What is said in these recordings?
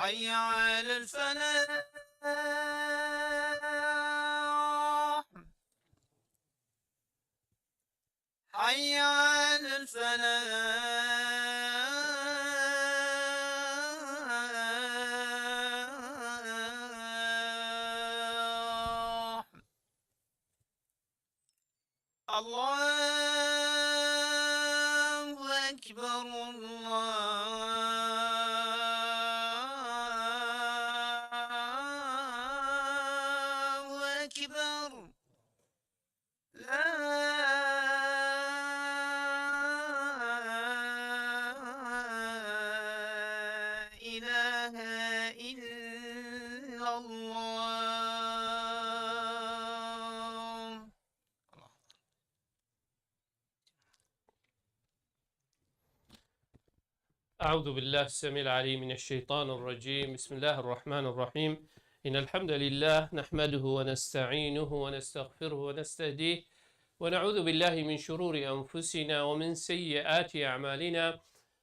حي على الفلاح. حي على الفلاح. الله أكبر الله أكبر. لا إله إلا الله. أعوذ بالله السميع العليم من الشيطان الرجيم. بسم الله الرحمن الرحيم. إن الحمد لله نحمده ونستعينه ونستغفره ونستهديه ونعوذ بالله من شرور أنفسنا ومن سيئات أعمالنا.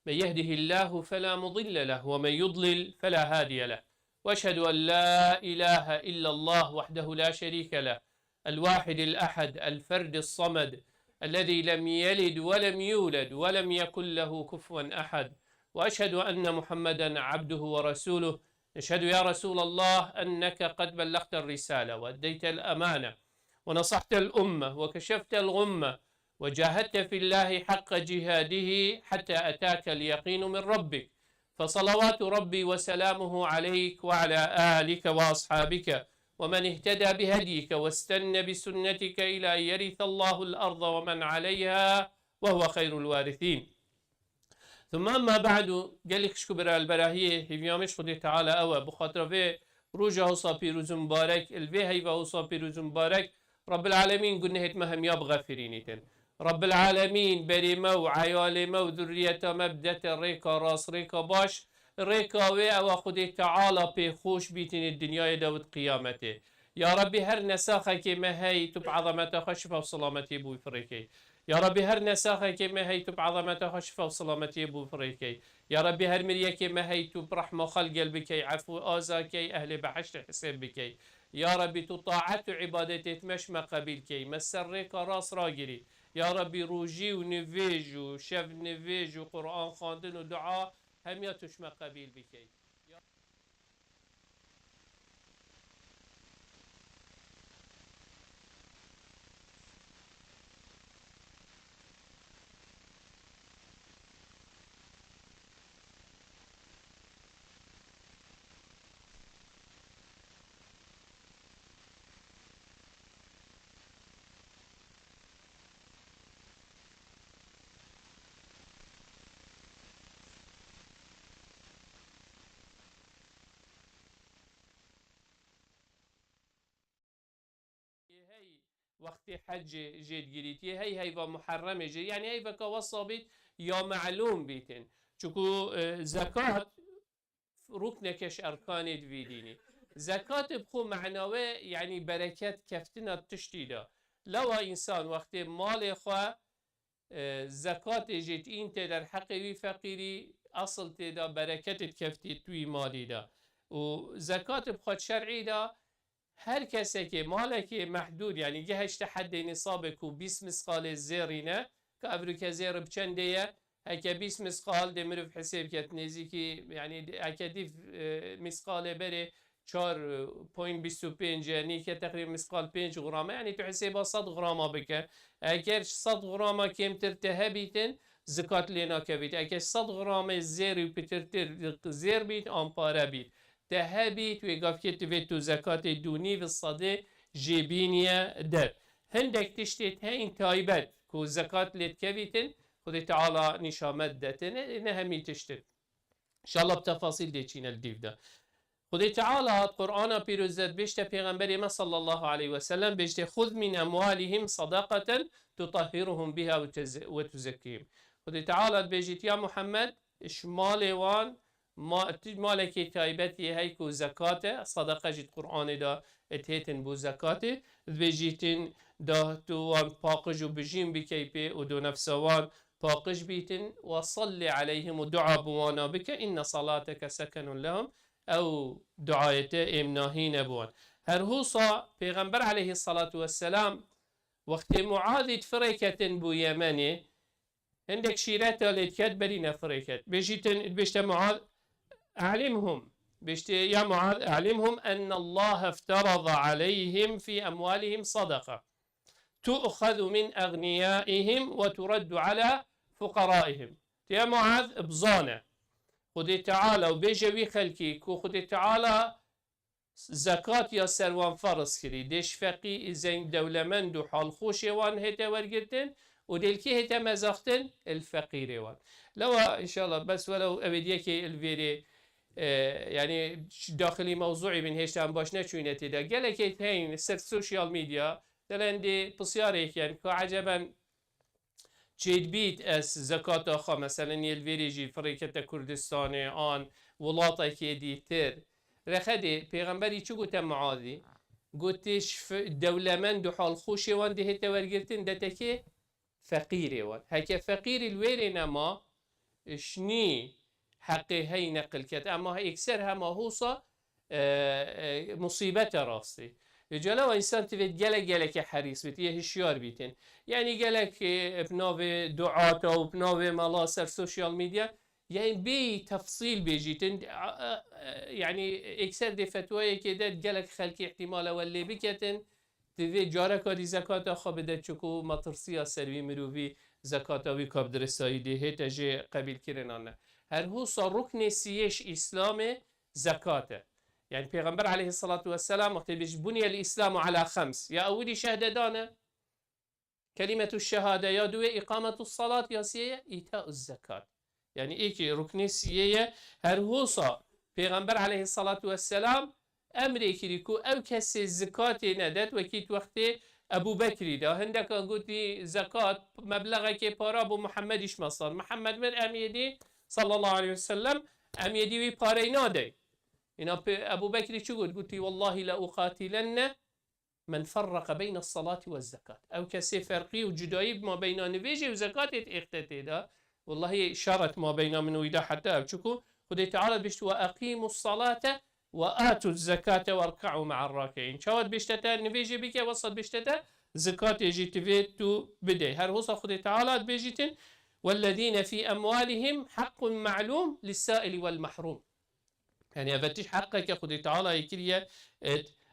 من يهده الله فلا مضل له ومن يضلل فلا هادي له. وأشهد أن لا إله إلا الله وحده لا شريك له، الواحد الأحد الفرد الصمد الذي لم يلد ولم يولد ولم يكن له كفوا أحد. وأشهد أن محمدا عبده ورسوله. نشهد يا رسول الله أنك قد بلغت الرسالة وأديت الأمانة ونصحت الأمة وكشفت الغمة وجاهدت في الله حق جهاده حتى أتاك اليقين من ربك، فصلوات ربي وسلامه عليك وعلى آلك وأصحابك ومن اهتدى بهديك واستنى بسنتك إلى أن يرث الله الأرض ومن عليها وهو خير الوارثين. ثم أما بعد، قالك شكبر البراهية هفيامش خدي تعالى أوى بخاطر في روجه وصا بيروز مبارك الفي هيفا وصا بيروز مبارك. رب العالمين قلنا هيت مهم يبغى فرينيتن. رب العالمين بريما وعيالما وذريته مبدت الريكا راس ريكا باش ريكا وي أو خدي تعالى بخوش بيتن الدنيا داود قيامته. يا ربي هر نساخة كما هي تب عظمته خشفة وسلامتي بو فريكي. يا ربي هر نساخة كما هي تب عظمته خشفة وسلامتي بو فريكي. يا ربي هر مريا كما هي تب رحمة خلق قلبك عفو آزاكي أهل بحشت حساب بكي. يا ربي تطاعت عبادتي تمش ما قبيلكي مسرك راس راجري. يا ربي روجي ونفيج وشف نفيج وقرآن خاندن ودعاء هم يتش ما قبيل بكي. هي وقت حج جيت قريتي هي هيفا محرمة جي يعني هيفا كوصى بيت يا معلوم بيتن شكو زكاة ركنكش أركان في ديني. زكاة بخو معنوي يعني بركات كفتنا بتشتيدا. لو إنسان وقت مال خوا زكاة جيت إنت در حقي فقيري أصل تدا بركات كفتي توي مالي دا. وزكاة بخوت شرعي دا هر کسی که مالک محدود یعنی گهشت حد نصاب کو 20 مسقال زیرینه که ابرو که زیر بچنده هکه 20 مسقال دمرو في حساب کت نزیکی یعنی اکدیف مسقال بره 4.25 یعنی که تقریبا مسقال 5 غرامه یعنی تو حسابا 100 غرامه بکن. اگر 100 غرامه کمتر تهبیتن زکات لینا کبید. اگر 100 غرامه زیر و پترتر زیر بید آمپاره بید تهبيت ويقافكت فيتو زكاة دوني في الصدي جيبينيا در هندك تشتيت هين تايبت كو زكاة لتكفيتن خدي تعالى نشامت دتن نهمي تشتت إن شاء الله بتفاصيل ديتشين الديف ده. خدي تعالى القرآن بيروزت بيشتا پیغمبر ما صلى الله عليه وسلم بيشتا خذ من أموالهم صدقة تطهرهم بها وتزكيهم. خدي تعالى بيجيت يا محمد شمال وان مالکی تایبتی هیکو زکاته صدقه جد قرآن دا اتهتن بو زکاته بجیتن دا توان پاقج و بجیم بکی پی و دو نفسوان پاقج بیتن و صلی علیهم و دعا بوانا بک إن صلاتك سكن لهم أو دعايته إمناهي نبوان. هرهوصا پیغمبر عليه الصلاة والسلام وقت معاذ فريكة بو يمني عندك شيرات لتكت برينا فريكة بيشت معاذ أعلمهم يا معاذ أعلمهم أن الله افترض عليهم في أموالهم صدقة تؤخذ من أغنيائهم وترد على فقرائهم. يا معاذ بزانة خدي تعالى وبيجوي خلكي كو خدي تعالى زكاة يا سروان فرض كري ديش فقي زين دولمند وحال خوش وان هتا ورقتن ودلكي هتا مزاختن الفقير وان. لو إن شاء الله بس ولو أبديك الفيري يعني داخلي موضوعي من هيش عم باش نشوي نتيدا قالك هين سر السوشيال ميديا دلندي بصياريك يعني كعجبا جيد بيت اس زكاة أخا مثلا يلفيريجي فريكة كردستاني آن ولاطة كيدي تر رخدي پیغمبری چو گوته معاذی گوتش دولة من دو حال خوشی وان ده هتا ورگرتن ده تکه فقیری وان هکه فقیری الویری نما شنی حقی هی نقل کت اما اکثر هما هوصا مصیبت راستی جلو انسان تفيد جلك حريص بيت هشيار بيتن يعني جلك بنوع دعاة او بنوع ملاصر سوشيال ميديا يعني بتفصيل بيجيتن يعني اكثر دي فتوى كده جلك خلقي احتمال واللي بكتن تفيد جارك دي زكاة خابده تشكو مطرسيا سروي مروفي زكاة وي كاب درساي دي هيتا جي قبيل كرنانا هر هو صار ركن سيش اسلام زكاة. يعني پیغمبر عليه الصلاة والسلام وقت بيش بني الإسلام على 5 يا أولي شهادة دانا كلمة الشهادة يا دوي إقامة الصلاة يا سيئة إيتاء الزكاة. يعني إيكي ركن سيئة هرهوصا پیغمبر عليه الصلاة والسلام أمري كريكو أو كسي الزكاة ندت وكيت وقت أبو بكر دا هندك قلتي زكاة مبلغ كي بارابو محمد إش مصر محمد من أميدي صلى الله عليه وسلم أميدي وي بارينا دي إن أبو بكر شو قلت والله لا أقاتلن من فرق بين الصلاة والزكاة أو كسي فرقي وجدائي ما بين نفيجي وزكاة اختتي دا والله شرط ما بين من ويدا حتى أبشكو خدي تعالى بيشت وأقيموا الصلاة وآتوا الزكاة واركعوا مع الراكعين شواد بيشتتا نفيجي بك وصل بيشتتا زكاة يجي تفيتو بدي هرهوصا خدي تعالى بيجيتن والذين في أموالهم حق معلوم للسائل والمحروم. يعني أفتش حقك خدي تعالى يكريه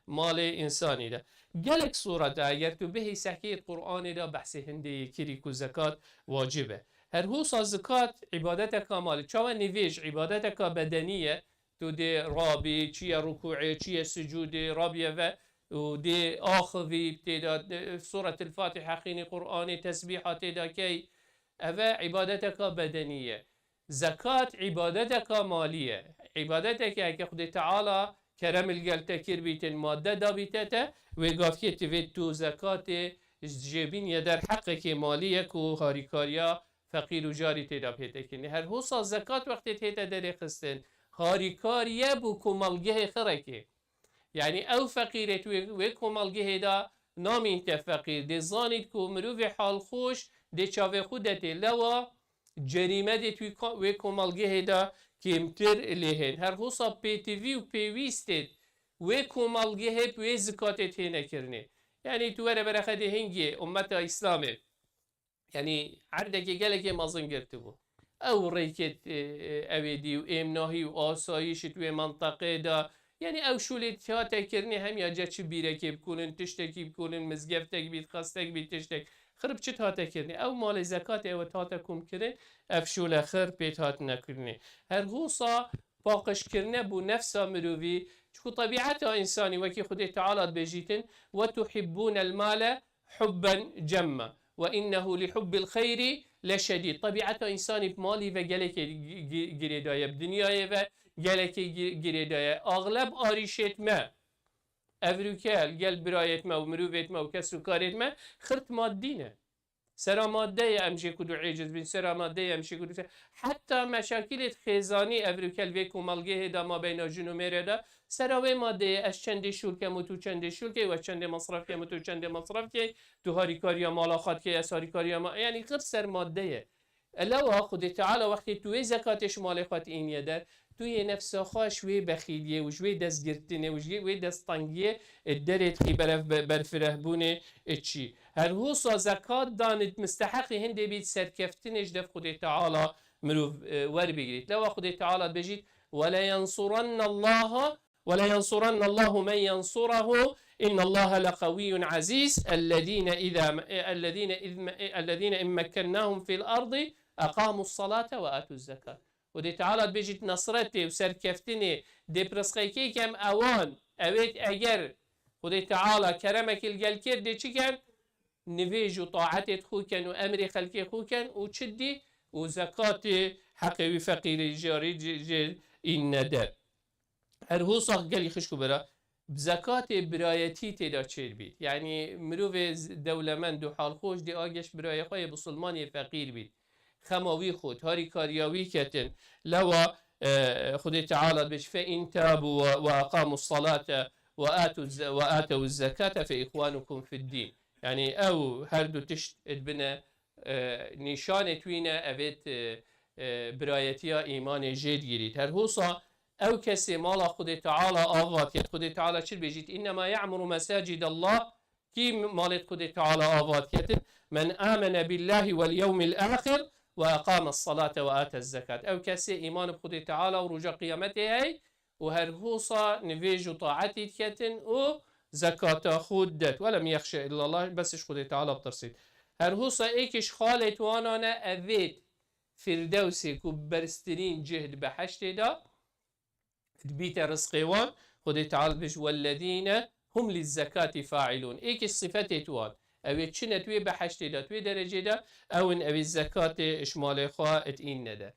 مال إنساني ده جالك صورة يرتو به سحكي القرآن ده بحث هندي كريكو زكاة واجبة هرهوصا زكاة عبادتك مال شوى نفيج عبادتك بدنية تو دي رابي چيا ركوعي چيا سجودي رابية ودي آخذي بتدا سورة الفاتحة خيني قرآني تسبيحات دا كي أفا عبادتك بدنية. زكاة عبادتك مالية عبادتك هكي خدي تعالى كرم الجل تكير بيتن مادة دا بيتتا ويقاف كي تفيد تو زكاة جيبين يدر حقك ماليك وهاريكاريا فقير وجاري تدا بيتكين هر هوصا زكاة وقت تيتا داري خستن هاريكاريا بوكو مالجه خركي يعني او فقيرت ويكو مالجه دا نامي انت فقير دي زانيت كو مروفي حال خوش دي چاوه خودتي لوا جريمه دي ويكو مالجه دا كيمتر لهن هر هوصا بي تي في و بي ويستد ويكو مالجه بي زكاة تينا كرني يعني توارا برخده هنجي امتا اسلامي يعني عردك قالك مازن قرتبو او ريكت اويدي و امناهي و آسايش توي منطقه دا يعني او شولت هاتا كرني هم يا جاتش بيركي بكونن تشتكي بكونن مزگفتك بيت خستك بيت تشتك خرب چت هاتا كرني او مال زكاة او هاتا كم كرن افشول خر بيت هات نكرني هر غوصا باقش كرنه بو نفسا مروفي شكو طبيعتها انساني وكي خدي تعالى بجيتن وتحبون المال حبا جما وإنه لحب الخير لشديد. طبيعته إنساني بمالي وجلك جريداية بدنياية وجلك جريداية أغلب آريشت ما أفريكال جل برايت ما ومروفيت ما وكسر كاريت ما خرت مادينه سرا مادية أمشي كدو عجز بين سرا مادية أمشي كدو حتى مشاكل خزاني أفريكال ويكو مالجه دا ما بين جنومير دا سراوي مادية اش چند شركة متو چند شركة و چند مصرف که متو چند مصرف که تو هاريكاريا مالاخات که اس هاريكاريا ما يعني غير سر مادية لو خدي تعالى وقت تو زكاتش مالخات این يده توی نفس خواش وی بخیلیه و جوی دست گرتنه و جوی دست تنگیه درد خی برفره بونه چی هر هو سا زکات دانت مستحقی هنده بید سرکفتنش دف خود تعالی مروف ور بگیرید لو خود تعالی بجید ولا ينصرن الله ولا ينصرن الله من ينصره إن الله لقوي عزيز الذين إن مكناهم في الأرض أقاموا الصلاة وآتوا الزكاة ودي تعالى بيجي نصرتي وسركفتني دي برسخيكي كم أوان أويت أجر ودي تعالى كرمك الجلكير دي كان نفيج وطاعتي خوكن وأمري خلقي خوكن وشدي وزكاة حقي فقير جاري جل إن در هر هو صح قال خشكو برا بزكاة برايتي تدا تشير بيت يعني مروف دولمند و حال خوش دي آگش براي خواه بسلماني فقير بيت خماوي خود هاري كارياوي كتن لو خد تعالى بش فإن تابوا وأقاموا الصلاة وآتوا الزكاة فإخوانكم في الدين يعني أو هردو تشت بنا نشان توينا أبيت برايتيا إيمان جيد جريد هر هوصا أو كسي مالا خد تعالى آغات يد خد تعالى شر بيجيت إنما يعمر مساجد الله كي مالت خد تعالى آغات يد من آمن بالله واليوم الآخر وأقام الصلاة وآتى الزكاة أو كسي إيمان بخد تعالى ورجاء قيامته هاي وهر هوصا نفيج طاعتي كتن و زكاة خودت ولم يخشى إلا الله بس خد تعالى بترسيد هر هوصا ايكش خالت وانا أذيت فردوسي كبرسترين جهد بحشت دا بيت رزقوان خد تعالى بج والذين هم للزكاة فاعلون ايكش صفتي توان اوی چنه توی بحشتی دا توی درجه دا اون اوی زکات اشمال خواه اتین نده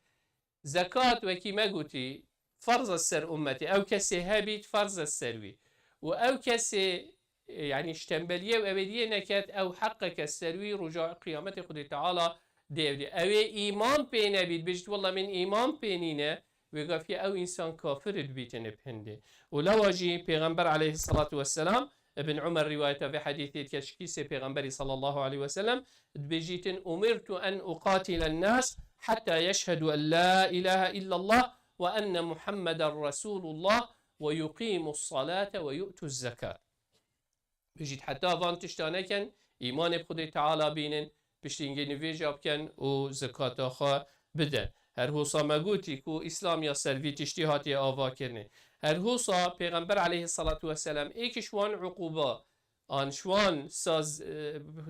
زکات وکی مگوتی فرض السر امتی او کسی هبید فرض السروی و او کسی يعني اشتنبليه و اویدیه نکت او حقك السروي رجاء قيامت خود تعالى ديودي اوی ایمان پینه بید بجد والله من ایمان پینینه ويقف او انسان كافر بيتن بهنده ولو اجي پیغمبر عليه الصلاة والسلام ابن عمر روايته في حديث كشكيسي پیغمبري صلى الله عليه وسلم بجيتن أمرت أن أقاتل الناس حتى يشهدوا أن لا إله إلا الله وأن محمد رسول الله ويقيموا الصلاة ويؤتوا الزكاة بجيت حتى فان تشتانكن إيمان بخد تعالى بينن بشتينجي نفيجا بكن وزكاة خا بدن هر هو صامقوتي كو إسلام يا سلفي تشتيهاتي آوا كرنه هر هوصا پیغمبر عليه الصلاة والسلام ایک شوان عقوبا آن شوان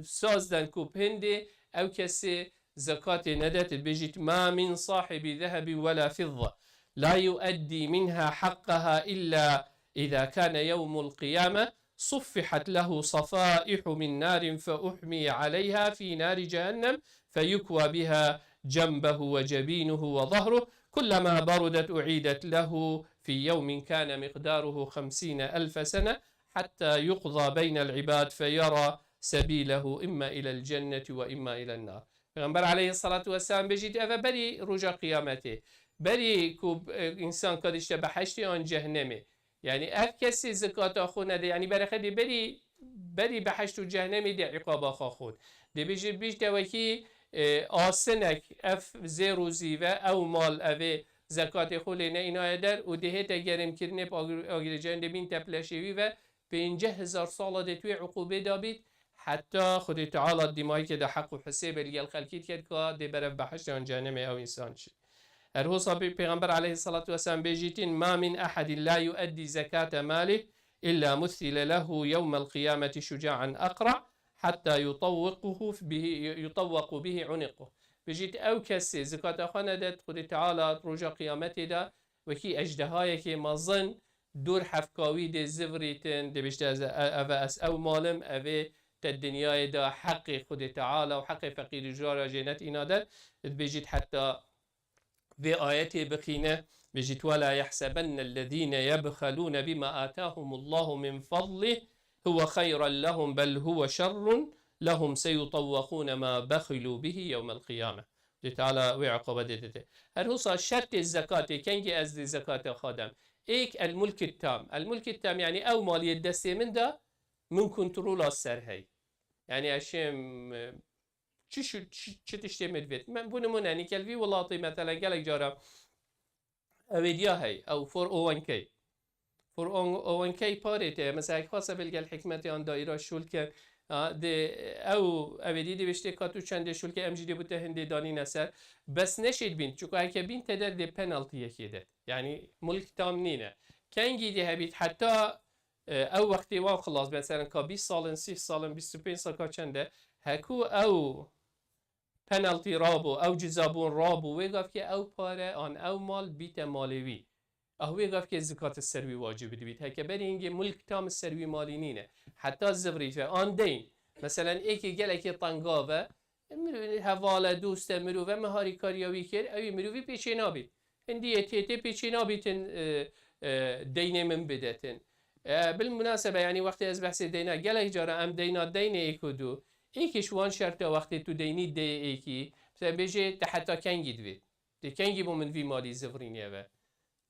ساز دن کو پنده او کسی زكاة ندت بجيت ما من صاحب ذهب ولا فضة لا يؤدي منها حقها إلا إذا كان يوم القيامة صفحت له صفائح من نار فأحمي عليها في نار جهنم فيكوى بها جنبه وجبينه وظهره كلما بردت أعيدت له في يوم كان مقداره 50,000 سنة حتى يقضى بين العباد فيرى سبيله إما إلى الجنة وإما إلى النار پیغمبر عليه الصلاة والسلام بجید اوه بری رجا قیامته بری کوب انسان کدشته بحشتی آن جهنمه یعنی اف کسی زکات آخو نده یعنی برای خیلی بری بحشت و جهنمی دی عقاب آخا خود دی بجید بیش دوکی آسنک اف زیروزی و او مال اوه زکات خود نه اینا در و دهت گرم کرنه با آگر جهنم بین تپلشوی و 50,000 سال دی توی عقوبه دابید حتى خد تعالى الدماء كده حق وحساب اللي الخلقيت كده دي برف بحشت عن جهنم أو إنسان شيء. هو صبي پیغمبر عليه الصلاة والسلام بيجيتين ما من أحد لا يؤدي زكاة ماله إلا مثل له يوم القيامة شجاعا أقرع حتى يطوق به عنقه. بيجيت أو كسي زكاة خانة ده خد تعالى رجع قيامته ده وكي أجدهاي كي مظن دور حفكاوي ده زفريتن ده بيجت أو مالم أو الدنيا دا حق خود تعالى وحق فقير جارة جنت إنا دا بيجيت حتى في آياتي بقينا بيجيت ولا يحسبن الذين يبخلون بما آتاهم الله من فضله هو خيرا لهم بل هو شر لهم سيطوقون ما بخلوا به يوم القيامة تعالى وعقب دته هل هو شرط الزكاة كنجي أزد الزكاة خادم إيك الملك التام يعني أو مال يدسي من دا من كنترول السرهي يعني أشيم چه تشتي مدفت من بونمون يعني كلفي والله مثلا قالك جارا اویدیا هی او 401k 401k پارته مثلا اگه خواسته بلگه الحکمت آن دایره شول که او اویدی دیوشته کاتو چنده شول که امجدی بوده هنده دانی نسر بس نشید بین چون اگه بین تدر دی پنالتی یکیده یعنی ملک تام نینه کنگی دی هبید حتی او وقتی وان خلاص مثلا که 20 سال 30 سال 25 سال که چنده هکو او پنالتی رابو او جزابون رابو ویگاف که او پاره آن او مال بیت مالوی او ویگاف که زکات السروی واجب بید هکه بری اینگه ملک تام السروی مالی نینه حتی زبریفه آن دین مثلا ایکی گل ایکی طنگاوه مروی حواله دوسته مروی مهاری کاریاوی کرد اوی مروی پیچه نابید اندیه تیتی پیچه نابیدن دین من بدتن بالمناسبة يعني وقتی از بحث دینا گل اجاره ام دینا دین ایکو دو ایکیش وان شرطه وقتی تو دینی دی ایکی مثلا بیجه تحتا کنگی دوید دی کنگی بو من وی مالی زفرینیه و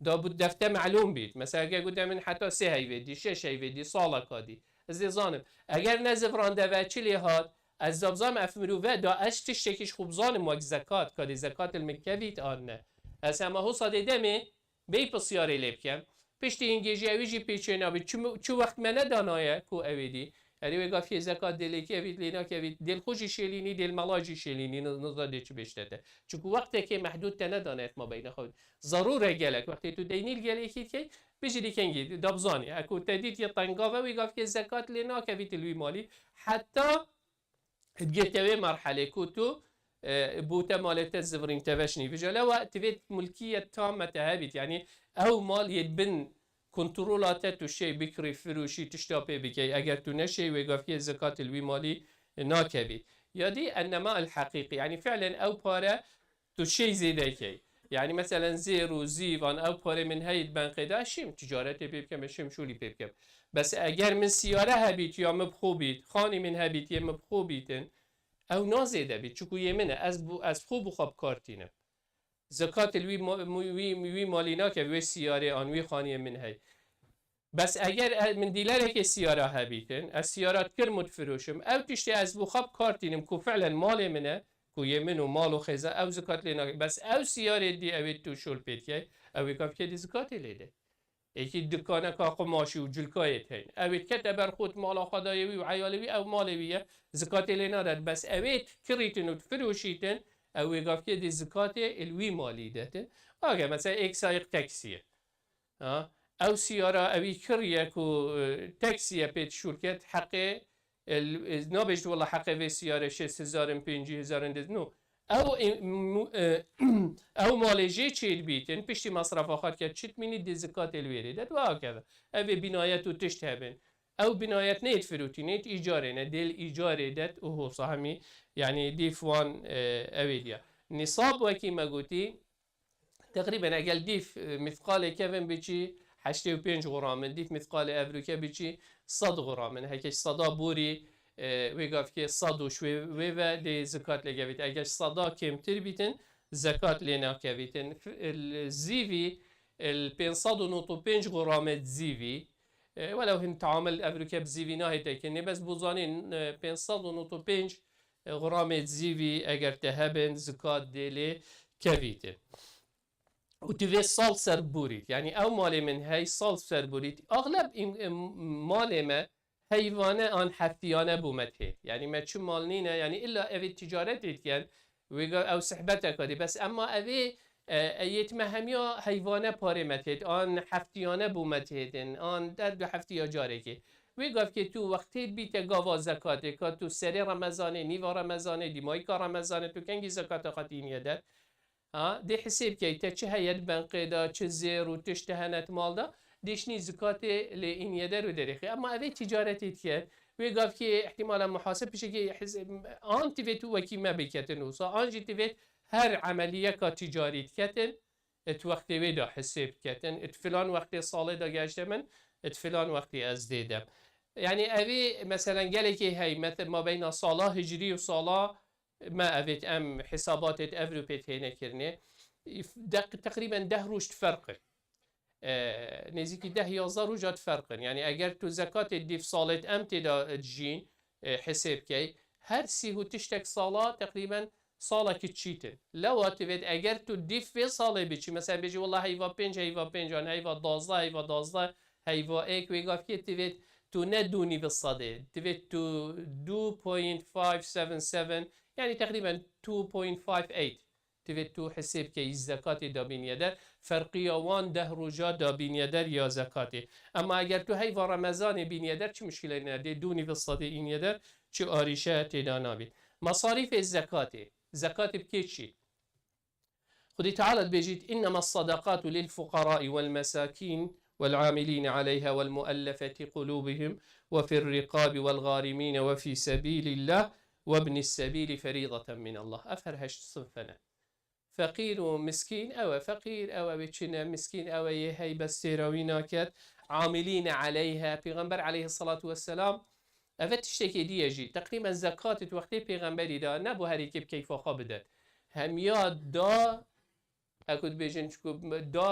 دا بود دفته معلوم بید مثلا اگر گوده من حتی 3 هیویدی 6 هیویدی سالا کادی از زانم اگر نزفرانده و چلی هاد از زبزام افمرو و دا اشتش شکیش خوب زانم وقت زکات کادی زکات المکویت آنه از همه هو صاده دمه بی پسیاری لیب کم پشتی اینگیجی اویجی پیچه نابید چو وقت منه دانایه کو اویدی یعنی وقتی فی زکات دلی که اوید لینا که اوید دل خوشی شیلینی دل ملاجی شیلینی نزاده چی بشته چون وقتی که محدود تنه دانایت ما بین خود ضروره گلک وقتی تو دینیل گلی که بجی کنگی دبزانی اکو تدید یه طنقاوه وقتی که زکات لینا که اوید لوی مالی حتی تجتوي مرحلة كوتو بوتا مالت الزفرين تفشني فجأة وقت تفيد ملكية تامة هابت يعني أو مال يتبن كنترولات الشيء بكري فروشي تشتابه بكي أجر تنشي ويقفي الزكاة الوي مالي ناكبي يدي النماء الحقيقي يعني فعلا أو بارا تشي زيدا كي يعني مثلا زيرو زيفان أو بارا من هاي البنك ده شيم تجارة بيبكم شيم شولي بيبكم بس أجر من سيارة هابيت يا مبخوبيت خاني من هابيت يا مبخوبيتن او نازیده بید چکو یمنه از خوب و خواب کارتینه زکات الوی مالینا که وی سیاره آن وی خانی من هی بس اگر من دیلره که سیاره ها بیتن از سیارات کرمود فروشم او تشتی از بو خواب کارتینم که فعلا مال منه که یمن و مال و خیزه او زکات لینا بس او سیاره دی اوی تو شل پید که اوی کام که دی زکات لیده یکی دکانه که قماشی و جلکایت هین اوید که برخود مالا خدایوی و عیالوی او مالویه زکات لینا داد بس اوید کریتن و فروشیتن اوی گفت که دی زکات الوی مالی داده آگه مثلا ایک سایق تکسیه او سیاره اوی کریه که تکسیه پید شرکت حقه نابجد والله حقه وی سیاره 6,000 5,000 نو او مالجی چیل بیتن پشتی مصرف آخر کرد چیت مینی دی زکات الویری داد و آکده اوی بنایت و تشت هبن او بنایت نیت فروتی نیت ایجاره نه دل ایجاره داد و هو صحمی یعنی دیف وان اوی دیا نصاب وکی مگوتی تقریبا اگل دیف مثقال کفن بچی 85 غرامن دیف مثقال افریکا بچی 100 غرامن هکش 100 بوری ویگاف که 100 و شوی و دی زکات لگویت اگه 100 کمتر بیتن زکات لینا کویتن الزیوی ال 595 غرامت زیوی ولو هن تعامل افریقیا بزیوی نهیده کنی بس بوزانین 595 غرامت زیوی اگر تهبن زکات دیلی کویتن و توی سال سر بورید یعنی او مال من هی سال سر بورید اغلب مال ما حیوانه آن هفتیانه بومته یعنی ما چون مال نینه یعنی الا اوی تجارتی کن او صحبت کردی بس اما اوی ایت مهمیا حیوانه پاره متید آن هفتیانه بومتیدن آن در دو هفتی جاره که وی گفت که تو وقتی بیت گاوا زکاته که تو سری رمضانه نیوا رمضانه دیمایی که رمضانه تو کنگی زکات خاطینیه داد دی حساب که تا چه هیت بنقه دا چه زیر و تشتهنت مال دا دیشنی زکات لین یدر و دریخی اما اوی تجارتی کرد وی گفت که احتمالا محاسب بشه که آن تیوید وکی ما بکتن و آن جی تیوید هر عملیه که تجاریت کتن ات وقتی وی دا حساب کتن ات فلان وقتی ساله دا گشته من ات فلان وقتی از دیدم یعنی اوی مثلا گله که هی مثل ما بین سالا هجری و سالا ما اوید ام حسابات اوروپیت هینه کرنه تقریبا 10 روز فرقه نزدیکی 10-11 روزات فرقن یعنی اگر تو زکات دیف سالت ام تدا جین حساب کی هر 38 ساله تقریبا سالك تشيتن لو تبيت اگر تو دیف في ساله بچی مثلا بيجي والله هيفا 5 هيفا 5 انا هيفا 12 هيفا 12 هيفا ايك ويقف كي تبيت تو ندوني بالصدى تبيت تو 2.577 يعني تقريبا 2.58 تبيت تو حساب كي الزكاة دابين يدر فرقية وان ده رجا دابين يدر يا زكاة اما اگر تو هيفا رمضان بين يدر چه مشكلة نده دوني بالصدى این يدر چه آريشة تدانا بيت مصاريف الزكاة زكاة بكيتشي خدي تعالى بيجيت إنما الصدقات للفقراء والمساكين والعاملين عليها والمؤلفة قلوبهم وفي الرقاب والغارمين وفي سبيل الله وابن السبيل فريضة من الله أفهر هش صنفنا فقير ومسكين أو فقير أو بيتشنا مسكين أو يهي بس تراويناكت عاملين عليها پیغمبر عليه الصلاة والسلام أفت تشتكي دي يجي تقريبا زكاة وقتی پیغمبری دا نبو هری که کیفا بدد همیاد دا اكد بيجن دا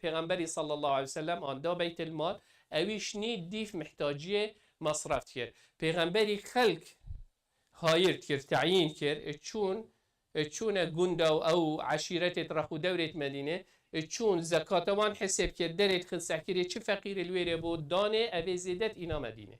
پیغمبری صلى الله عليه وسلم آن دا بيت المال اویش نی دیف محتاجیه مصرف تیر پیغمبری خلق هاير تیر تعیین کر چون گندا او عشیرت رخو دورت مدینه چون زکات وان حساب کر درت خلصه کری چه فقیر الویره بود دانه اوی زیدت اینا مدینه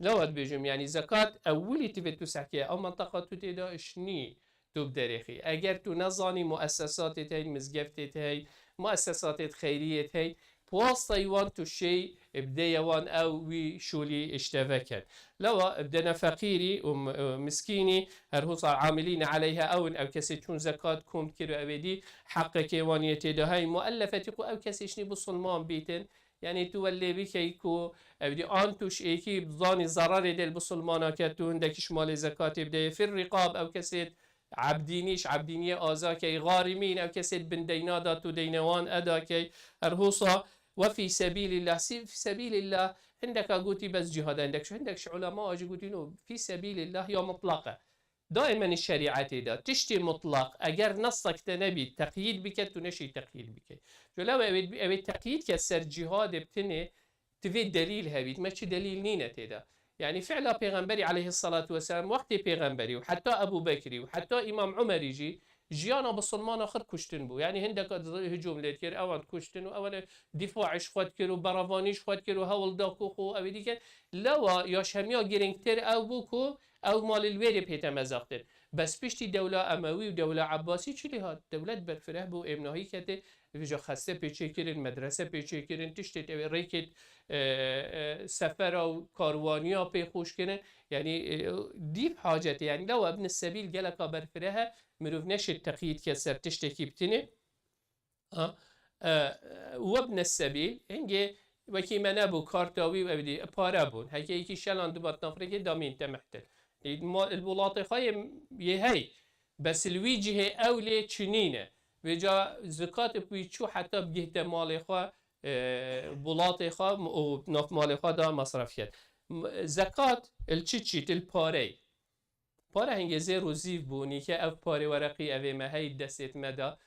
لواد بيجم يعني زكاة أولي تبي تسحكي أو منطقة تتدا إشني توب دريخي أجر تو نظاني مؤسسات هاي مزجفت هاي مؤسسات خيرية هاي بواسطة يوان تو شيء بداية وان أو وي شولي اشتبكن لو بدنا فقيري ومسكيني هرهوص عاملين عليها أو كسي تكون زكاة كوم كيلو أبدي حقك وان يتدا هاي مؤلفة أو كسي شني بصلمان بيتن يعني تولي بكيكو بدي آنتوش إيكي بظاني ضرر دل بسلمانا كتون دكش مال زكاة بدي في الرقاب أو كسيت عبدينيش عبدينية آزا كي غارمين أو كسيت بن دينا داتو دينوان أدا كي أرهوصا وفي سبيل الله في سبيل الله عندك قوتي بس جهاد عندك علماء أجي قوتينو في سبيل الله يا مطلقة دائما الشريعة دا تشتي مطلق اگر نصك تنبي تقييد بك تنشي تقييد بك جلو اوي تقييد كسر جهاد بتنه تفي دليل هبيت ما دليل نينة تدا يعني فعلا پیغمبري عليه الصلاة والسلام وقت پیغمبري وحتى ابو بكري وحتى امام عمر يجي جيانا بسلمان آخر کشتن بو يعني هندك هجوم ليت كير اول کشتن و اول دفاعش خود كير و براوانيش خود كير و هول داكو خو او ديكن لوا ياش هميا گرنگتر او بوكو او مال الويري بيتا مزاقتر بس بيشتي دولة اموي و دولة عباسي چلي هات دولة برفره بو امناهي كته ويجا خسته بيچه كرن مدرسه بيچه كرن تشتت ريكت سفر و كاروانيا بيخوش كرن يعني ديب حاجته يعني لو ابن السبيل جلقا برفرها مروف نش التقييد كسر تشتكي بتني وابن السبيل هنجي وكي منابو كارتاوي وابدي بارابون هكي يكي شلان دبات نفرك دامين تمحتل البلاطي خايم يهي بس الوجه أولي تشنينه وجا زكاة بيشو حتى بجهة مالي خا بلاطي خا ونف مالي خا دا مصرفيات زكاة التشيت الباري پاره هنگه زیر و زیف بونی که او پاره ورقی اوی مهی دستت مدا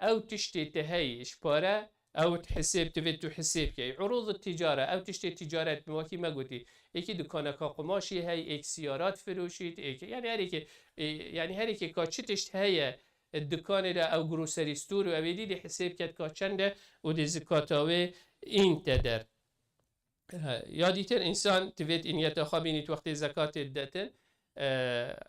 او تشتی تهیش پاره او تحسب تفيد تو حساب كي عروض التجارة او تشتري تجارات بواكي ما قلتي ايكي دكانك قماشي هاي ايك سيارات فروشيت ايك يعني هريكي كاتشي تشت هي الدكان دا او جروسري ستور و اويدي دي حساب كات كاتشنده و دي زكاتاوي این تدر ياديتر انسان تفيد ان يتخابيني وقت زكاة الدتن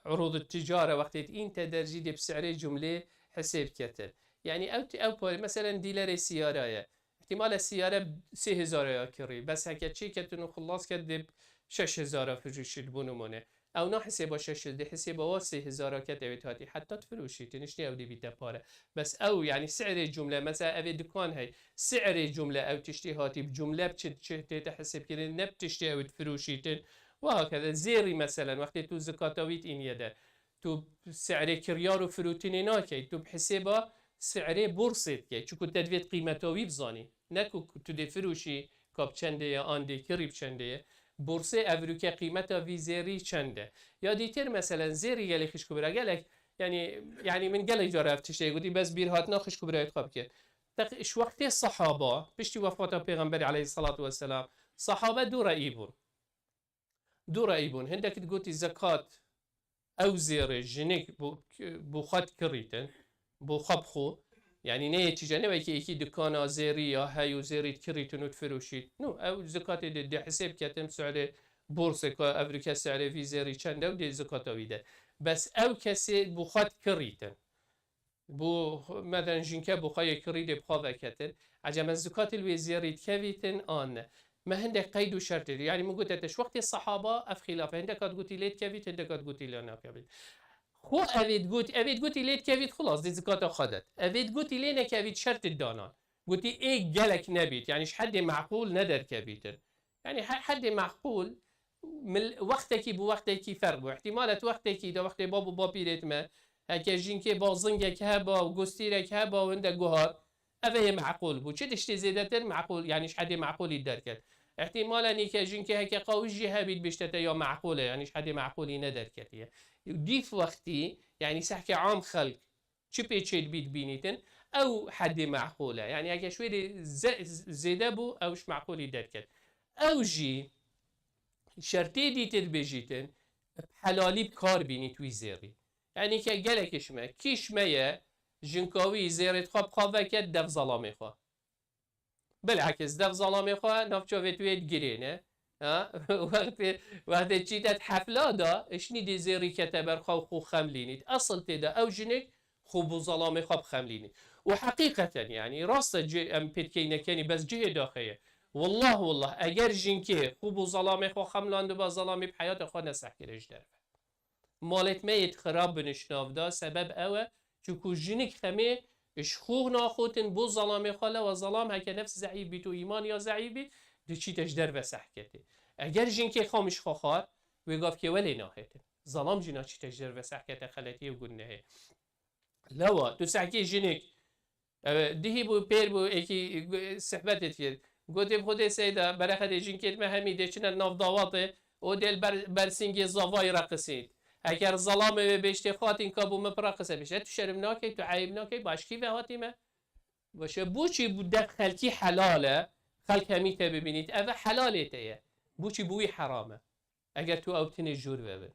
عروض التجارة وقت این تدرجي دي بسعر جملة حساب كتر يعني او مثلا ديلر سيارة احتمال السيارة 3000 كري بس هكا شي كتنو خلاص كدب 6000 فروشي بونمونه او نا حسابا 6000 حسابا 3000 كتبت هاتي حتى تفروشي تنشني او دي بيتا باره بس او يعني سعر الجملة مثلا ابي دكان هاي سعر الجملة او تشتي هاتي بجملة بتشتي تحسب كده نبتشتي او تفروشيتن وهكذا زيري مثلا وقت تو زكاتويت إن يدا تو سعر كريار وفروتين ناكي تو بحسابه سعر بورصة كي شو كنت تدفيت قيمته بزاني نكو تو دفروشي كاب چنده يا آنده كريب چنده بورصة أفروكي قيمته في زيري چنده يا ديتر مثلا زيري يلي خش كبرى قالك يعني من قال جرى تشتي قولي بس بيرهاتنا خش كبرى يتقاب كي إيش وقت الصحابة بيشتي وفاة پیغمبر عليه الصلاة والسلام صحابة دو رأيبون هندك تقولي زكاة او زير جنك بو خد كريتن بو خبخو يعني نيتيجة نبي كي دكانة زيرية هايو زيريت كريتن وتفروشيت نو او زكاة دي حساب كاتم سعر بورصة كا أفريقيا سعر في زيري چند او دي زكاة ويده بس او كسي بو خد كريتن بو مثلا جنكا بو خاي كريد بخاذا كتن عجم الزكاة الوزيريت كافيتن آن ما هندك قيد وشرط يعني مو قلت وقت الصحابة اف خلاف هندك قلت ليت كافيت هندك قلت لنا كافيت خو افيد قلت ليت كافيت خلاص دي زكاة خدت افيد قلت لنا كافيت شرط الدانا قلت ايه جالك نبيت يعني حد معقول ندر كافيتن يعني حد معقول من وقتك بوقتك فرق واحتمالات وقتك ده وقت بابو بابيرت ما هكا جنكي با زنگك هبا و گستيرك هبا و عندك جوهر هذا معقول بو چه تشتي زيادة معقول يعني حد معقول يدار كد احتمالا نيكا جنكي هكا قوي جهة بيت بشتتا يا معقولة يعني حد معقول يندر كد دي في وقتي يعني سحكي عام خلق چه بيتشيد بيت بينيتن او حد معقولة يعني هكا شوية زيادة بو اوش معقول يدار كد او جي شرطي دي تدبجيتن حلالي بكار بيني توي زيري يعني که گلکش ما کیش میه جنکاوی زیرت خواب خواه که دف ظلامه خواه بالعکس دف ظلامه خواه نافچاوی توید گرینه وقتی چیتت حفله دا اشنی دی زیری کتبر خواه خو خملینید اصل تیدا او جنک خوب و ظلامه خواب خملینید و حقیقتا يعني راست ام پیدکینه کنی بس جه داخله والله اگر جنکه خوب و ظلامه خواه خملاند با ظلامه بحیات خواه نسح کرش در مالت میت خراب بنشنافدا سبب اوه چون جنک خمه اشخوغ ناخوتن بو ظلام خاله و ظلام هکه نفس ضعیف بی تو ایمان یا ضعیف بی دی چی تجدر و سحکته اگر جنک خامش خواهر ویگاف که ولی ناهته ظلام جنا چی تجدر و سحکته خلطی و گنه لوا تو سحکی جنک دهی بو پیر بو اکی صحبتت کرد گوتیم خود سیدا برخد جنکت مهمیده چنه نافداواته او دل برسینگی زاوای رقصید اگر ظلام بهشت خاطین کابو مپراقصه بشه تو شرم ناکی تو عیب ناکی باشکی و هاتیمه باشه بوچی بود خلکی حلاله خلک همیته ببینید اوه حلاله تیه بوچی بوی حرامه اگر تو اوتین جور ببین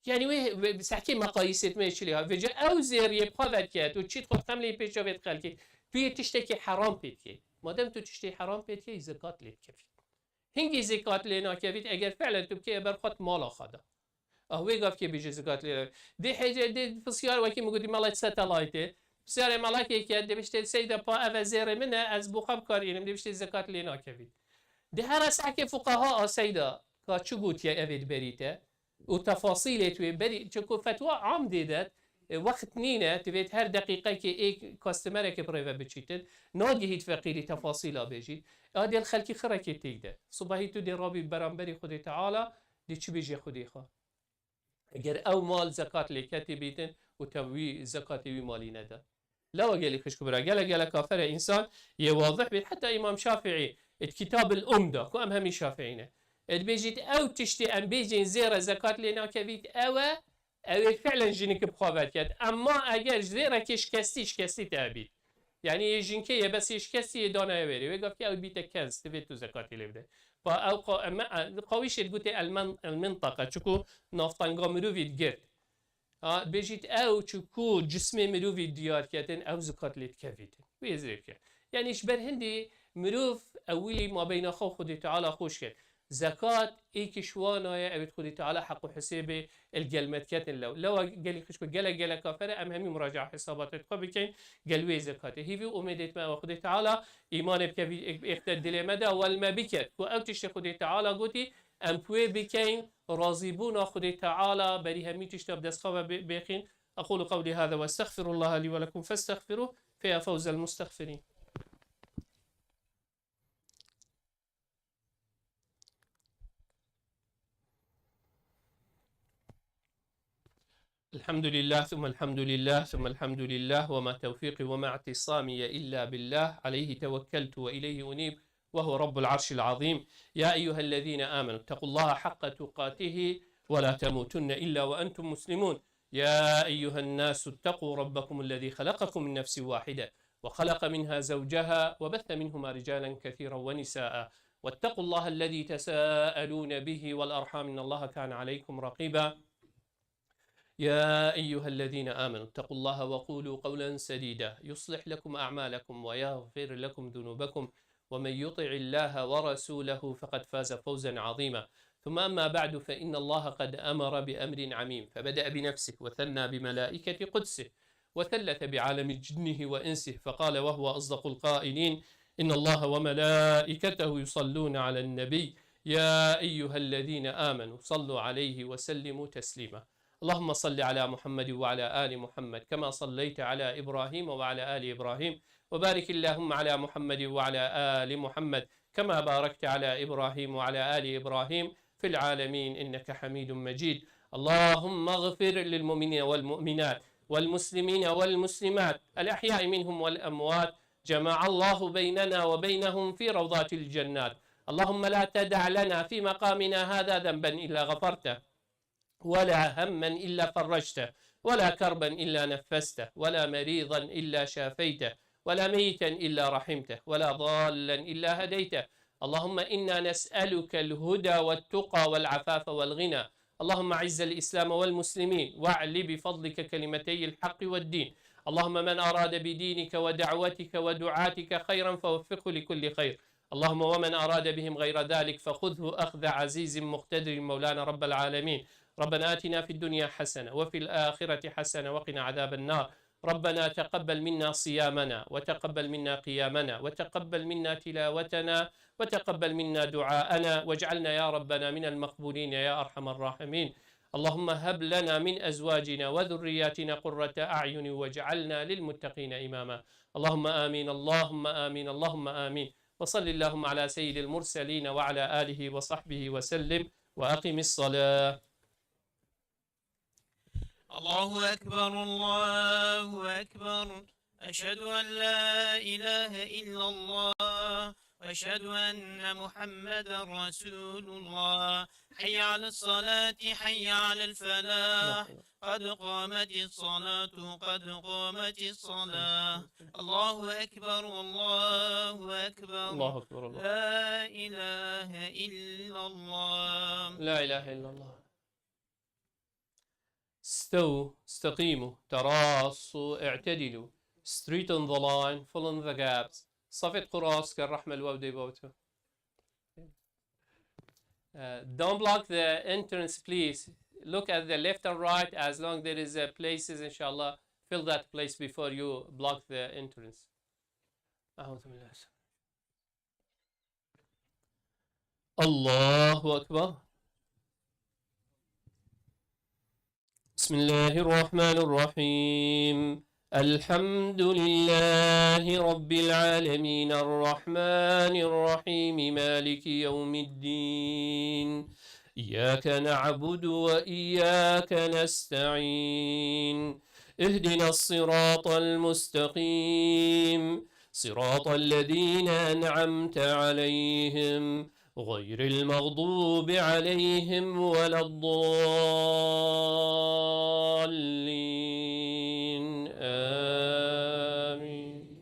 يعني وي سحكي مقاييسات ماشي ليها فجأة او زير يبقى ذكيات وتشي تخد خملي بيتشا بيت خلكي تو تشتكي حرام بيتكي ما دام تو تشتكي حرام بيتكي زكاة ليت كفيت هنگي زكاة لينا كفيت اگر فعلا تبكي برخط مالا خدا هوی گفت که بیش زکات لیره دی حاجه دی فسیار وکی مگودی مالات ساتلایته بسیار مالکی که دی بشته سیدا پا اوزیر منه از بخاب کاریم دی بشته زکات لینا کبید دی هر سعی فقها سیدا که چو گوتی اوید بریته و تفاصیل توی بری چون فتوا عام دیدت وقت نینه تبید هر دقیقه که یک کاستمر که پروه بچیتن ناگهید فقیری تفاصیل بجید آدی الخلکی خرکی تیده صبحی تو دی رابی برانبری خودی تعالی دی چی بیجی خودی خواه اگر او مال زکات لیکتی بیتن و توی زکات وی مالی نده لا وقالي خش كبرى قال كافر انسان يواضح بيت حتى امام شافعي الكتاب الام ده كو ام همي شافعينا بيجيت او تشتي ام بيجين زيرة زكاة لنا كبيت او فعلا جنك بخوابات كد اما اگر زيرة كشكستي تابيت يعني جنكيه بس يشكستي دانا يوري ويقف كي او بيت كنز تبيت زكاة لبده فاو قويش تقولي المنطقة شكو نافتنگا مروفيد گرد بيجيت او شكو جسم مروفيد ديار كاتن او زكاة ليت كافيتن ويزرك يعني اشبر هندي مروف اولي ما بين خو خدي تعالى خوش كد زكاة ايك شوانا او خدي تعالى حق حسابه الجلمت كاتن لو قال خش قال كافر ام همي مراجعة حسابات تقبل قالوي زكاة هيفي امدت ما خدي تعالى ايمان بكفي اختر دلمدا والما بكت او تشتي خدي تعالى قوتي ام بوي بكين راضيبون خدي تعالى بري همي تشتب دسخه بيخين اقول قولي هذا واستغفر الله لي ولكم فاستغفروه فيا فوز المستغفرين. الحمد لله ثم الحمد لله ثم الحمد لله وما توفيقي وما اعتصامي إلا بالله عليه توكلت وإليه أنيب وهو رب العرش العظيم. يا أيها الذين آمنوا اتقوا الله حق تقاته ولا تموتن إلا وأنتم مسلمون. يا أيها الناس اتقوا ربكم الذي خلقكم من نفس واحدة وخلق منها زوجها وبث منهما رجالا كثيرا ونساء واتقوا الله الذي تساءلون به والأرحام إن الله كان عليكم رقيبا. يا أيها الذين آمنوا اتقوا الله وقولوا قولا سديدا يصلح لكم أعمالكم ويغفر لكم ذنوبكم ومن يطع الله ورسوله فقد فاز فوزا عظيما. ثم أما بعد، فإن الله قد أمر بأمر عميم، فبدأ بنفسه وثنى بملائكة قدسه وثلث بعالم جنه وإنسه، فقال وهو أصدق القائلين: إن الله وملائكته يصلون على النبي يا أيها الذين آمنوا صلوا عليه وسلموا تسليما. اللهم صل على محمد وعلى آل محمد كما صليت على إبراهيم وعلى آل إبراهيم، وبارك اللهم على محمد وعلى آل محمد كما باركت على إبراهيم وعلى آل إبراهيم في العالمين إنك حميد مجيد. اللهم اغفر للمؤمنين والمؤمنات والمسلمين والمسلمات الأحياء منهم والأموات، جمع الله بيننا وبينهم في روضات الجنات. اللهم لا تدع لنا في مقامنا هذا ذنبا إلا غفرته، ولا هما إلا فرجته، ولا كربا إلا نفسته، ولا مريضا إلا شافيته، ولا ميتا إلا رحمته، ولا ضالا إلا هديته. اللهم إنا نسألك الهدى والتقى والعفاف والغنى. اللهم أعز الإسلام والمسلمين واعل بفضلك كلمتي الحق والدين. اللهم من أراد بدينك ودعوتك ودعاتك خيرا فوفقه لكل خير. اللهم ومن أراد بهم غير ذلك فخذه أخذ عزيز مقتدر مولانا رب العالمين. ربنا آتنا في الدنيا حسنة وفي الآخرة حسنة وقنا عذاب النار. ربنا تقبل منا صيامنا وتقبل منا قيامنا وتقبل منا تلاوتنا وتقبل منا دعاءنا، واجعلنا يا ربنا من المقبولين يا أرحم الراحمين. اللهم هب لنا من أزواجنا وذرياتنا قرة أعين واجعلنا للمتقين إماما. اللهم آمين اللهم آمين اللهم آمين. وصل اللهم على سيد المرسلين وعلى آله وصحبه وسلم، وأقم الصلاة. الله أكبر الله أكبر، أشهد أن لا إله إلا الله وأشهد أن محمدا رسول الله. حي على الصلاة حي على الفلاح، قد قامت الصلاة قد قامت الصلاة. الله أكبر الله أكبر، الله أكبر الله. لا إله إلا الله. لا إله إلا الله. استووا استقيموا تراصوا اعتدلوا. Straight on the line, fill in the gaps. صفت قراص كالرحمة الودي بوته. Don't block the entrance, please. Look at the left and right. As long there is places, inshallah, fill that place before you block the entrance. أعوذ بالله. الله أكبر. بسم الله الرحمن الرحيم. الحمد لله رب العالمين الرحمن الرحيم مالك يوم الدين. إياك نعبد وإياك نستعين. اهدنا الصراط المستقيم، صراط الذين أنعمت عليهم غير المغضوب عليهم ولا الضالين. آمين.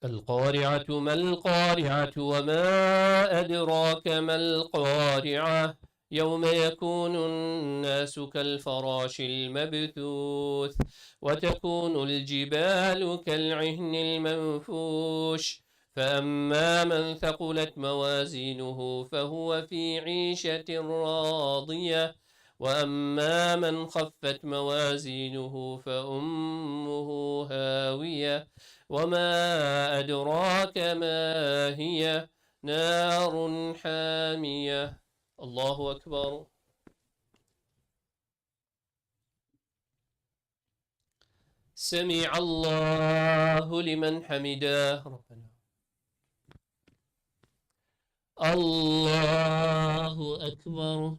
القارعة ما القارعة وما أدراك ما القارعة يوم يكون الناس كالفراش المبثوث وتكون الجبال كالعهن المنفوش. فأما من ثقلت موازينه فهو في عيشة راضية، وأما من خفت موازينه فأمه هاوية. وما أدراك ما هي، نار حامية. الله أكبر. سمع الله لمن حمده. ربنا الله أكبر.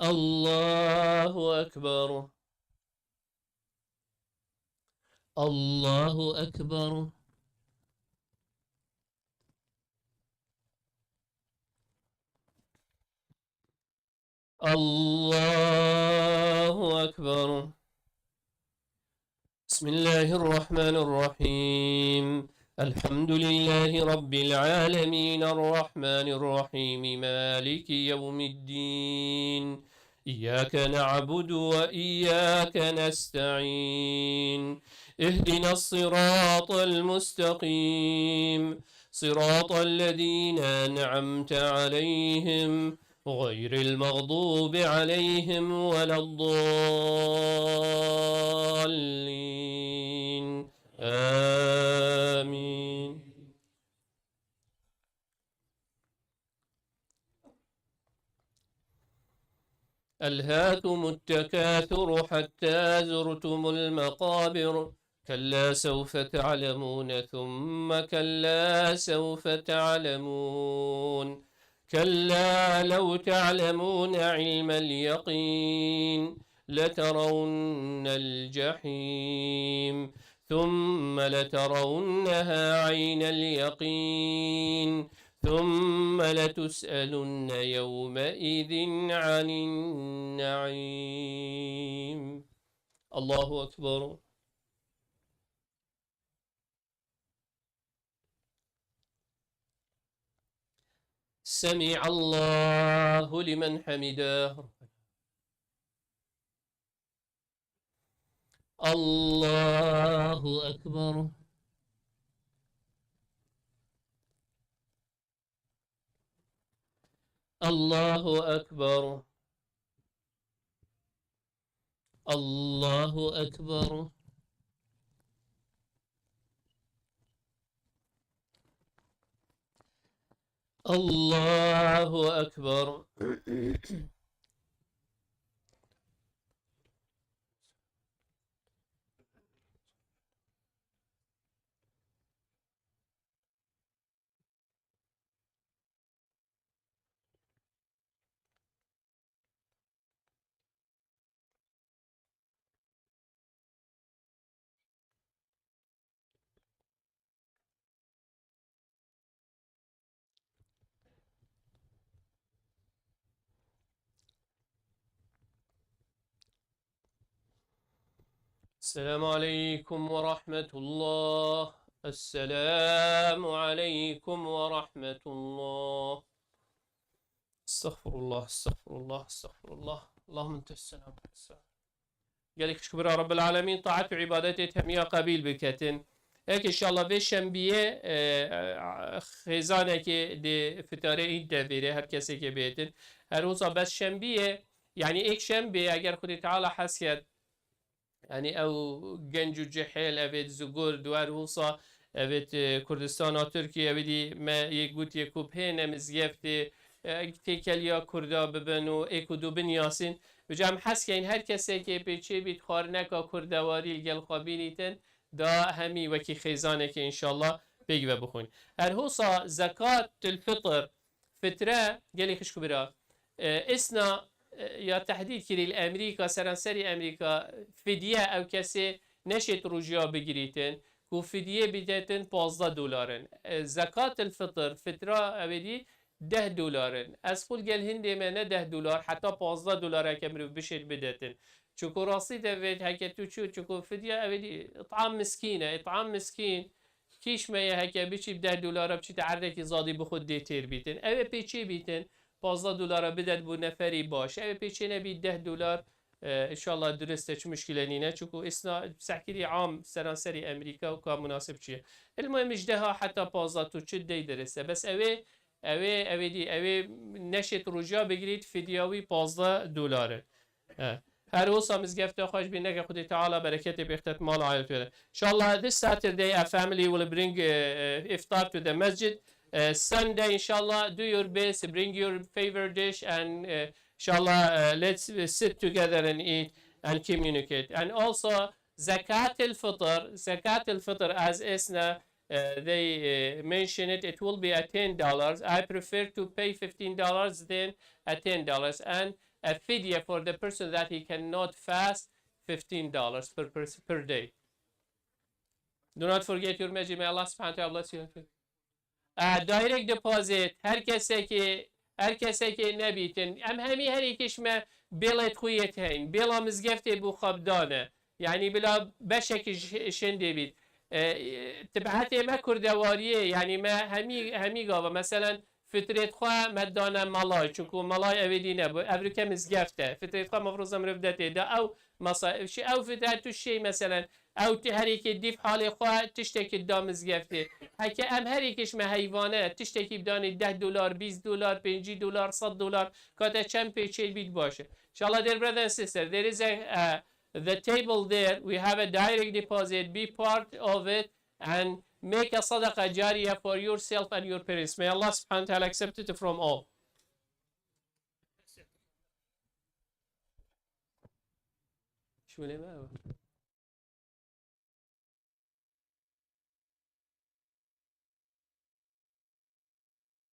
الله أكبر. الله أكبر. الله أكبر. بسم بسم الله الرحمن الرحيم الحمد لله رب العالمين الرحمن الرحيم مالك يوم الدين إياك نعبد وإياك نستعين اهدنا الصراط المستقيم صراط الذين أنعمت عليهم غير المغضوب عليهم ولا الضالين آمين. ألهاكم التكاثر حتى زرتم المقابر كلا سوف تعلمون ثم كلا سوف تعلمون كلا لو تعلمون علم اليقين لترون الجحيم ثم لترونها عين اليقين ثم لتسألن يومئذ عن النعيم. الله أكبر. سمع الله لمن حمده. الله أكبر. الله أكبر. الله أكبر. الله أكبر. السلام عليكم ورحمة الله. السلام عليكم ورحمة الله. استغفر الله استغفر الله استغفر الله. اللهم انت السلام. قالك شكرا رب العالمين طاعت وعبادتي تهمية قبيل بكتن هيك إن شاء الله في شنبية خزانة دي فتارة إنت فيري هر كسي كبيتن هر وصا بس شنبية يعني إيك شنبية أجر خدي تعالى حسيت يعني او گنج و جحیل اوید زگور دوار وصا اوید کردستان و ترکیه اویدی ما یکوت یکوب هنم زیفته تکلیا کردا ببنو ایکو دو بنیاسین بجام حس که این هر کسی که پیچه بید خارنکا کردواری الگل خوابینیتن دا همی وکی خیزانه که انشالله بگی و بخون هر حوصا زکات الفطر فتره گلی خشکو برا اسنا یا تحدید کردی الامریکا سرانسری امریکا فدیه او کسی نشید روجیا بگیریتن کو فدیه بیدتن $15 زکات الفطر فتره اویدی $10 از خود گل هنده منه $10 حتی $15 که مروف بشید بدتن چکو راستی دوید هکتو چکو فدیه اویدی اطعام مسکینه اطعام مسکین کیش میه هکه بچی $10 بچی تعرده که زادی بخود دیتر بیتن اوه پیچی بیتن $15 بدد بو نفری باش اوه پیچی نبید $10 انشالله درسته چه مشکلی نینه چکو اسنا سحکری عام سرانسری امریکا و که مناسب چیه المهم اجدها حتی 15 تو چه دی درسته بس اوه نشت روجا بگیرید فدیاوی $15 هر وصا مزگفت خوش بینه که خودی تعالی برکت بیختت مال عایت بره inshallah this Saturday a family will bring iftar to the masjid Sunday inshallah do your best bring your favorite dish and inshallah let's sit together and eat and communicate and also zakat al-fitr as isna they mention it will be at $10 I prefer to pay $15 than at $10 and a fidya for the person that he cannot fast $15 per day. Do not forget your message. May Allah subhanahu wa ta'ala bless you. Direct deposit her kese ki nebitin. Em hemi her ikişme belet khuyet hain. Bela mizgefte bu khabdane. يعني بلا بشك شندي بيت تبعتي ما كردواريه يعني ما همي قابا مثلا فترة خوا مدانا ملاي چونكو ملاي أبدي نبو أفريقيا مزجفته فترة خوا مفروض مرفدته ده أو مصا شي أو فترة تشي مثلا أو تهريك الديف حالي خوا تشتكي الدام مزجفته هكا أم هريكش ما حيوانه تشتكي بداني $10 $20 $50 $100 كاتا چند پیچه بید باشه إن شاء الله dear brother and sister there is a the table there we have a direct deposit be part of it and make a sadaqah jariyah for yourself and your parents. May Allah subhanahu wa ta'ala accept it from all. شو